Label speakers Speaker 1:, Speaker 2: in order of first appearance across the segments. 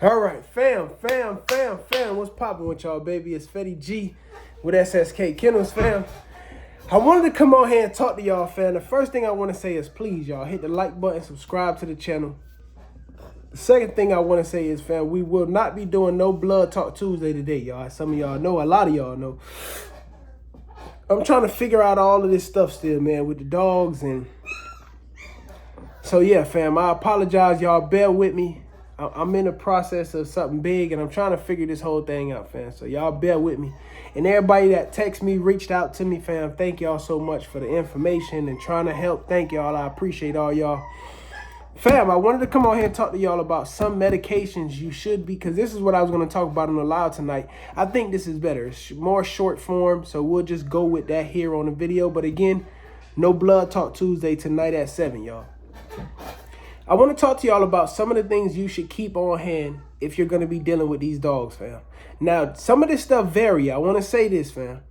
Speaker 1: All right, fam, what's poppin' with y'all, baby? It's Fetty G with SSK Kennels, fam. I wanted to come on here and talk to y'all, fam. The first thing I want to say is please, y'all, hit the like button, subscribe to the channel. The second thing I want to say is, fam, we will not be doing no Blood Talk Tuesday today, y'all. Some of y'all know, a lot of y'all know. I'm trying to figure out all of this stuff still, man, with the dogs. And so, yeah, fam, I apologize, y'all. Bear with me. I'm in the process of something big, and I'm trying to figure this whole thing out, fam. So y'all bear with me. And everybody that texted me, reached out to me, fam, thank y'all so much for the information and trying to help. Thank y'all. I appreciate all y'all. Fam, I wanted to come on here and talk to y'all about some medications you should be, because this is what I was going to talk about on the live tonight. I think this is better. It's more short form, so we'll just go with that here on the video. But again, no Blood Talk Tuesday tonight at 7, y'all. I want to talk to y'all about some of the things you should keep on hand if you're going to be dealing with these dogs, fam. Now, some of this stuff vary. I want to say this, fam.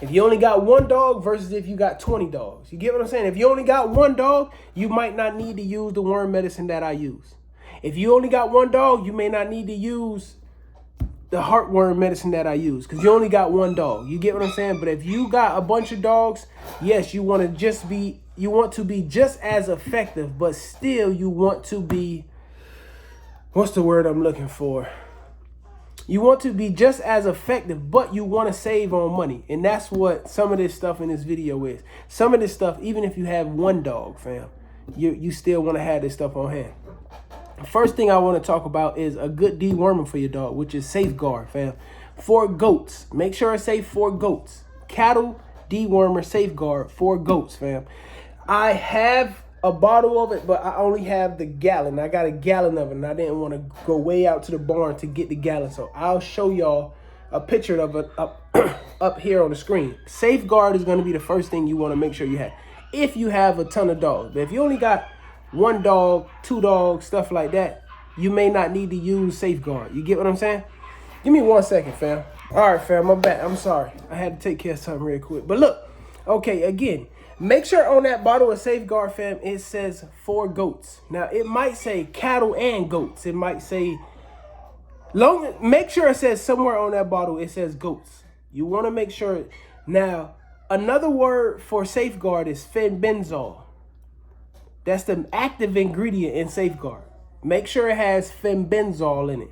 Speaker 1: If you only got one dog versus if you got 20 dogs. You get what I'm saying? If you only got one dog, you might not need to use the worm medicine that I use. If you only got one dog, you may not need to use the heartworm medicine that I use because you only got one dog. You get what I'm saying? But if you got a bunch of dogs, yes, you want to be just as effective, but still you want to be, what's the word I'm looking for? You want to be just as effective, but you want to save on money. And that's what some of this stuff in this video is. Some of this stuff, even if you have one dog, fam, you still want to have this stuff on hand. The first thing I want to talk about is a good dewormer for your dog, which is Safeguard, fam. For goats, make sure it's safe for goats. Cattle dewormer Safeguard for goats, fam. I have a bottle of it, but I only have the gallon. I got a gallon of it, and I didn't want to go way out to the barn to get the gallon. So I'll show y'all a picture of it up here on the screen. Safeguard is going to be the first thing you want to make sure you have if you have a ton of dogs. But if you only got one dog, two dogs, stuff like that, you may not need to use Safeguard. You get what I'm saying? Give me 1 second, fam. All right, fam, I'm back. I'm sorry. I had to take care of something real quick. But look, okay, again, make sure on that bottle of Safeguard, fam, it says for goats. Now, it might say cattle and goats. It might say, make sure it says somewhere on that bottle, it says goats. You want to make sure. Now, another word for Safeguard is fenbenzol. That's the active ingredient in Safeguard. Make sure it has fenbenzol in it.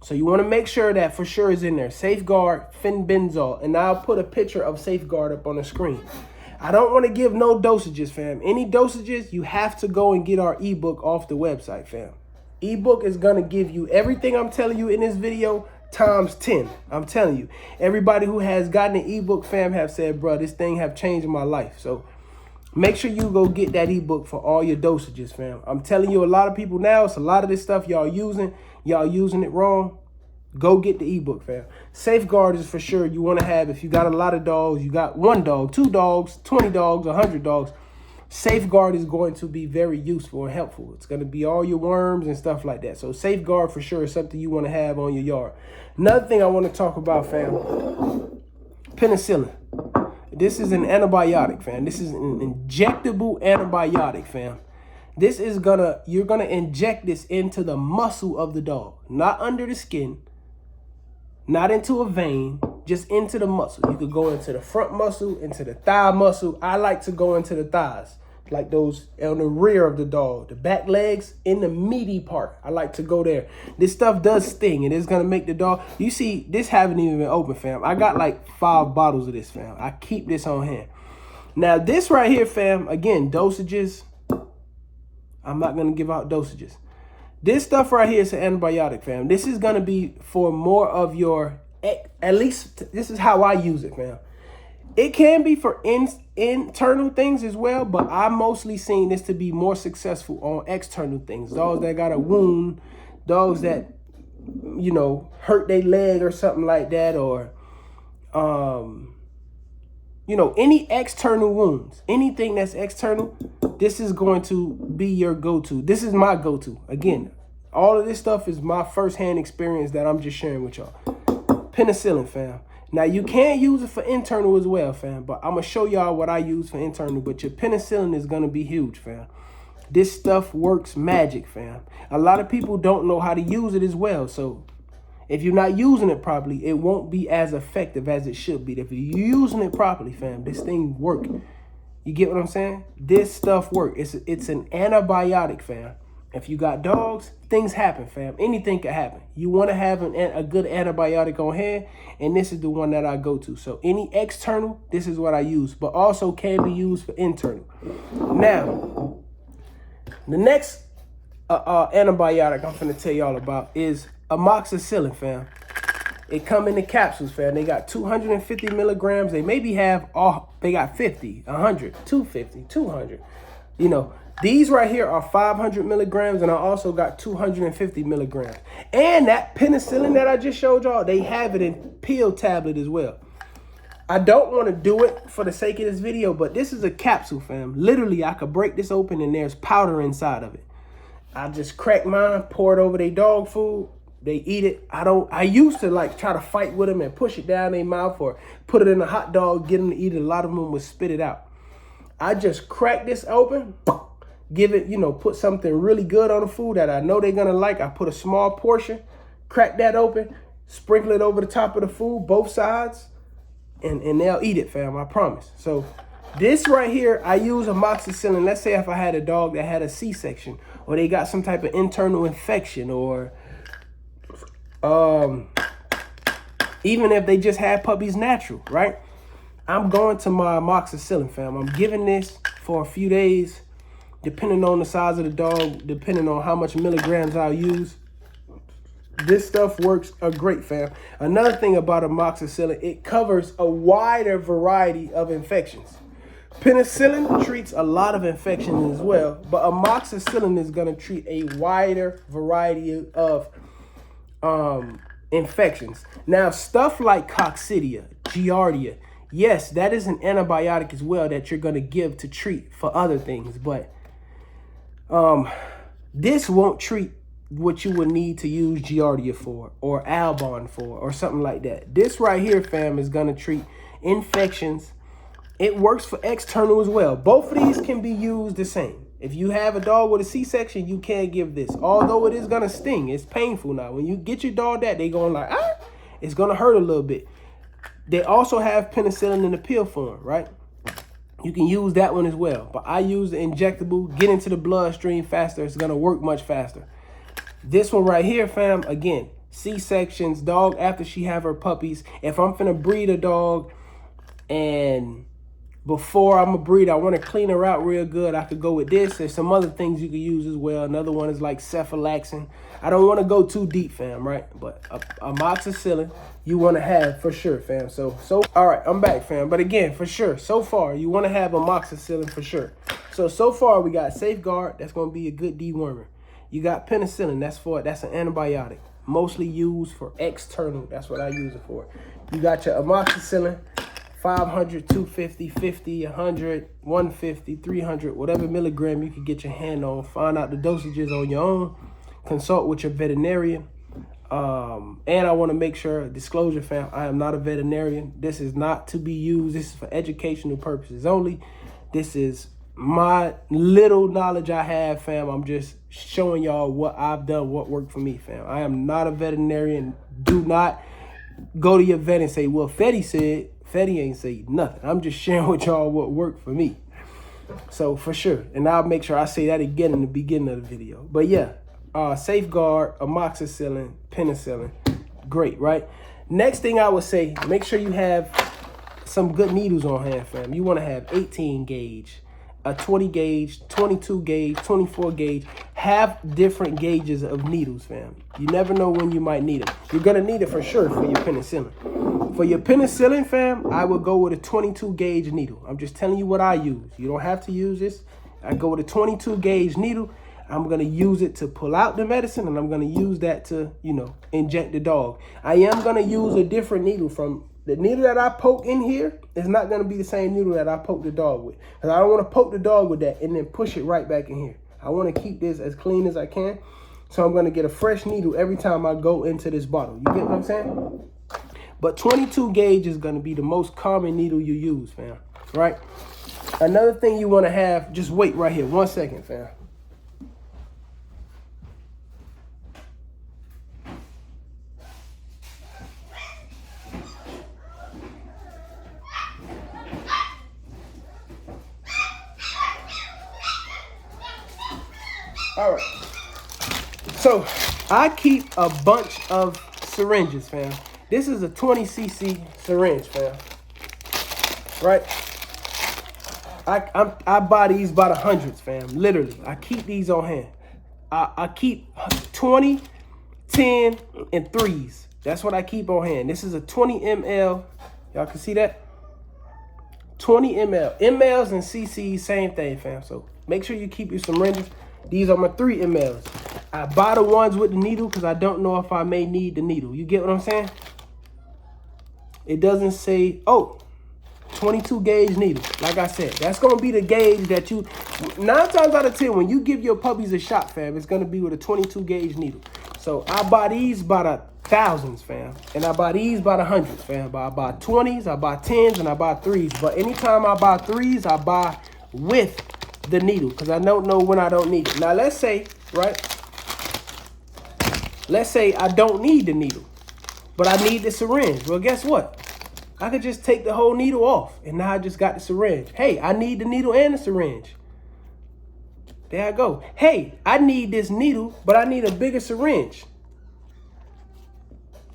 Speaker 1: So you want to make sure that for sure is in there. Safeguard, fenbenzol. And I'll put a picture of Safeguard up on the screen. I don't want to give no dosages, fam. Any dosages, you have to go and get our ebook off the website, fam. Ebook is going to give you everything I'm telling you in this video times 10. I'm telling you. Everybody who has gotten an ebook, fam, have said, bro, this thing have changed my life. So make sure you go get that ebook for all your dosages, fam. I'm telling you, a lot of people now, it's a lot of this stuff y'all using it wrong. Go get the ebook, fam. Safeguard is for sure you want to have if you got a lot of dogs, you got one dog, 2 dogs, 20 dogs, 100 dogs. Safeguard is going to be very useful and helpful. It's going to be all your worms and stuff like that. So Safeguard for sure is something you want to have on your yard. Another thing I want to talk about, fam, penicillin. This is an antibiotic, fam. This is an injectable antibiotic, fam. This is you're gonna inject this into the muscle of the dog, not under the skin, not into a vein, just into the muscle. You could go into the front muscle, into the thigh muscle. I like to go into the thighs, like those on the rear of the dog, the back legs, in the meaty part. I like to go there. This stuff does sting, and it's gonna make the dog. You see, this haven't even been open, fam. I got like 5 bottles of this, fam. I keep this on hand. Now, this right here, fam, again, dosages. I'm not gonna give out dosages. This stuff right here is an antibiotic, fam. This is gonna be for more of your, at least this is how I use it, fam. It can be for internal things as well, but I'm mostly seeing this to be more successful on external things. Dogs that got a wound, dogs that, you know, hurt their leg or something like that, or, you know, any external wounds, anything that's external, this is going to be your go-to. This is my go-to. Again, all of this stuff is my first-hand experience that I'm just sharing with y'all. Penicillin, fam. Now, you can use it for internal as well, fam, but I'm going to show y'all what I use for internal, but your penicillin is going to be huge, fam. This stuff works magic, fam. A lot of people don't know how to use it as well. So if you're not using it properly, it won't be as effective as it should be. If you're using it properly, fam, this thing work. You get what I'm saying? This stuff work. It's an antibiotic, fam. If you got dogs, things happen, fam. Anything can happen. You want to have a good antibiotic on hand, and this is the one that I go to. So any external, this is what I use, but also can be used for internal. Now, the next antibiotic I'm finna tell y'all about is Amoxicillin, fam. It come in the capsules, fam. They got 250 milligrams. They maybe have they got 50, 100, 250, 200. You know, these right here are 500 milligrams, and I also got 250 milligrams. And that penicillin that I just showed y'all, they have it in pill tablet as well. I don't want to do it for the sake of this video, but this is a capsule, fam. Literally, I could break this open and there's powder inside of it. I just crack mine, pour it over their dog food. They eat it. I used to like try to fight with them and push it down their mouth or put it in a hot dog, get them to eat it. A lot of them would spit it out. I just crack this open, give it, you know, put something really good on the food that I know they're going to like. I put a small portion, crack that open, sprinkle it over the top of the food, both sides, and they'll eat it, fam. I promise. So this right here, I use amoxicillin. Let's say if I had a dog that had a C-section or they got some type of internal infection, or even if they just had puppies natural, right? I'm going to my amoxicillin, fam. I'm giving this for a few days, depending on the size of the dog, depending on how much milligrams I'll use. This stuff works great, fam. Another thing about amoxicillin, it covers a wider variety of infections. Penicillin treats a lot of infections as well, but amoxicillin is going to treat a wider variety of infections. Now, stuff like coccidia, giardia, yes, that is an antibiotic as well that you're going to give to treat for other things, but this won't treat what you would need to use giardia for or Albon for or something like that. This right here, fam, is going to treat infections. It works for external as well. Both of these can be used the same. If you have a dog with a C-section, you can't give this. Although it is going to sting. It's painful now. When you get your dog that, they going like, ah, it's going to hurt a little bit. They also have penicillin in the pill form, right? You can use that one as well. But I use the injectable, get into the bloodstream faster. It's going to work much faster. This one right here, fam, again, C-sections, dog after she have her puppies. If I'm finna breed a dog and before I'm gonna breed, I want to clean her out real good, I could go with this. There's some other things you could use as well. Another one is like cephalaxin. I don't want to go too deep, fam, right? But amoxicillin you want to have for sure, fam. So all right, I'm back, fam. But again, for sure, so far you want to have amoxicillin for sure. So far we got Safeguard. That's going to be a good dewormer. You got penicillin. That's an antibiotic, mostly used for external. That's what I use it for. You got your amoxicillin. 500, 250, 50, 100, 150, 300, whatever milligram you can get your hand on. Find out the dosages on your own. Consult with your veterinarian. And I want to make sure, disclosure, fam, I am not a veterinarian. This is not to be used. This is for educational purposes only. This is my little knowledge I have, fam. I'm just showing y'all what I've done, what worked for me, fam. I am not a veterinarian. Do not go to your vet and say, well, Fetty said. Fetty ain't say nothing. I'm just sharing with y'all what worked for me. So for sure. And I'll make sure I say that again in the beginning of the video. But yeah, Safeguard, amoxicillin, penicillin. Great, right? Next thing I would say, make sure you have some good needles on hand, fam. You want to have 18 gauge, a 20 gauge, 22 gauge, 24 gauge. Have different gauges of needles, fam. You never know when you might need it. You're going to need it for sure for your penicillin. For your penicillin, fam, I would go with a 22 gauge needle. I'm just telling you what I use. You don't have to use this. I go with a 22 gauge needle. I'm going to use it to pull out the medicine, and I'm going to use that to, you know, inject the dog. I am going to use a different needle. From the needle that I poke in here is not going to be the same needle that I poke the dog with. Because I don't want to poke the dog with that and then push it right back in here. I want to keep this as clean as I can. So I'm going to get a fresh needle every time I go into this bottle. You get what I'm saying? But 22 gauge is going to be the most common needle you use, fam, right? Another thing you want to have, just wait right here. 1 second, fam. All right. So I keep a bunch of syringes, fam. This is a 20 cc syringe, fam. Right? I buy these by the hundreds, fam. Literally, I keep these on hand. I keep 20, 10, and 3s. That's what I keep on hand. This is a 20 ml. Y'all can see that? 20 ml. mLs and cc's, same thing, fam. So make sure you keep your syringes. These are my 3 mLs. I buy the ones with the needle because I don't know if I may need the needle. You get what I'm saying? It doesn't say, oh, 22 gauge needle. Like I said, that's going to be the gauge that you, 9 times out of 10, when you give your puppies a shot, fam, it's going to be with a 22 gauge needle. So I buy these by the thousands, fam. And I buy these by the hundreds, fam. I buy 20s, I buy 10s, and I buy 3s. But anytime I buy 3s, I buy with the needle because I don't know when I don't need it. Now, let's say, right? Let's say I don't need the needle, but I need the syringe. Well, guess what? I could just take the whole needle off, and now I just got the syringe. Hey, I need the needle and the syringe. There I go. Hey, I need this needle, but I need a bigger syringe.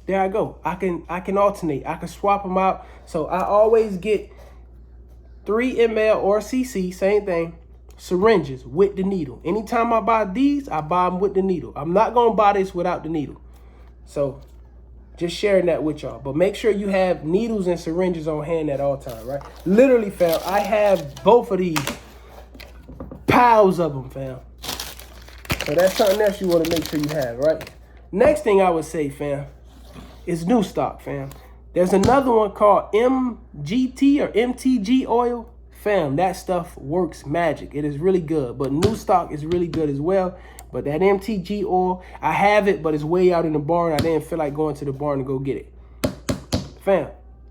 Speaker 1: There I go. I can alternate. I can swap them out. So I always get 3 ml or cc, same thing, syringes with the needle. Anytime I buy these, I buy them with the needle. I'm not going to buy this without the needle. So just sharing that with y'all. But make sure you have needles and syringes on hand at all times, right? Literally, fam, I have both of these. Piles of them, fam. So that's something else you want to make sure you have, right? Next thing I would say, fam, is new stock, fam. There's another one called MGT or MTG oil. Fam, that stuff works magic. It is really good. But new stock is really good as well. But that MTG oil, I have it, but it's way out in the barn. I didn't feel like going to the barn to go get it. Fam,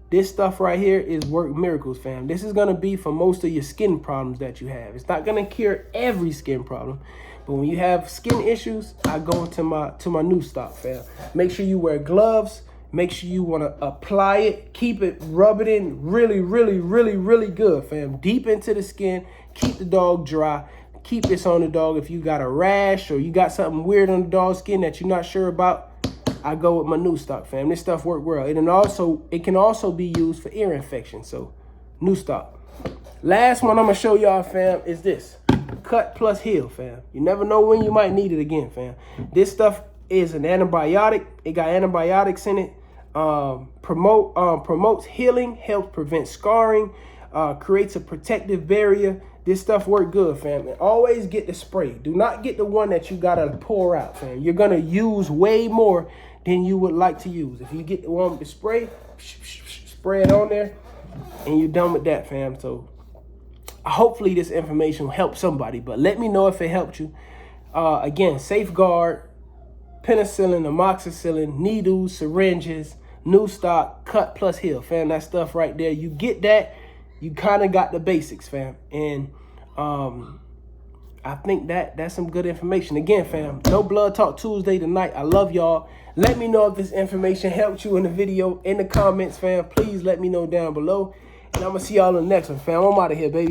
Speaker 1: this stuff right here is work miracles, fam. This is going to be for most of your skin problems that you have. It's not going to cure every skin problem. But when you have skin issues, I go into my new stock, fam. Make sure you wear gloves. Make sure you want to apply it. Keep it, rub it in really, really, really, really good, fam. Deep into the skin. Keep the dog dry. Keep this on the dog. If you got a rash or you got something weird on the dog's skin that you're not sure about, I go with my new stock, fam. This stuff works well. It can also be used for ear infection. So, new stock. Last one I'm going to show y'all, fam, is this. Cut plus heal, fam. You never know when you might need it again, fam. This stuff is an antibiotic. It got antibiotics in it. Promotes healing, helps prevent scarring, creates a protective barrier. This stuff work good, fam. And always get the spray. Do not get the one that you gotta pour out, fam. You're gonna use way more than you would like to use. If you get the one with the spray, spray it on there, and you're done with that, fam. So hopefully this information will help somebody, but let me know if it helped you. Again, Safeguard, penicillin, amoxicillin, needles, syringes, new stock, cut plus heal, fam. That stuff right there, you get that, you kind of got the basics, fam. And I think that's some good information. Again, fam, no Blood Talk Tuesday tonight. I love y'all. Let me know if this information helped you in the video, in the comments, fam. Please let me know down below. And I'm going to see y'all in the next one, fam. I'm out of here, baby.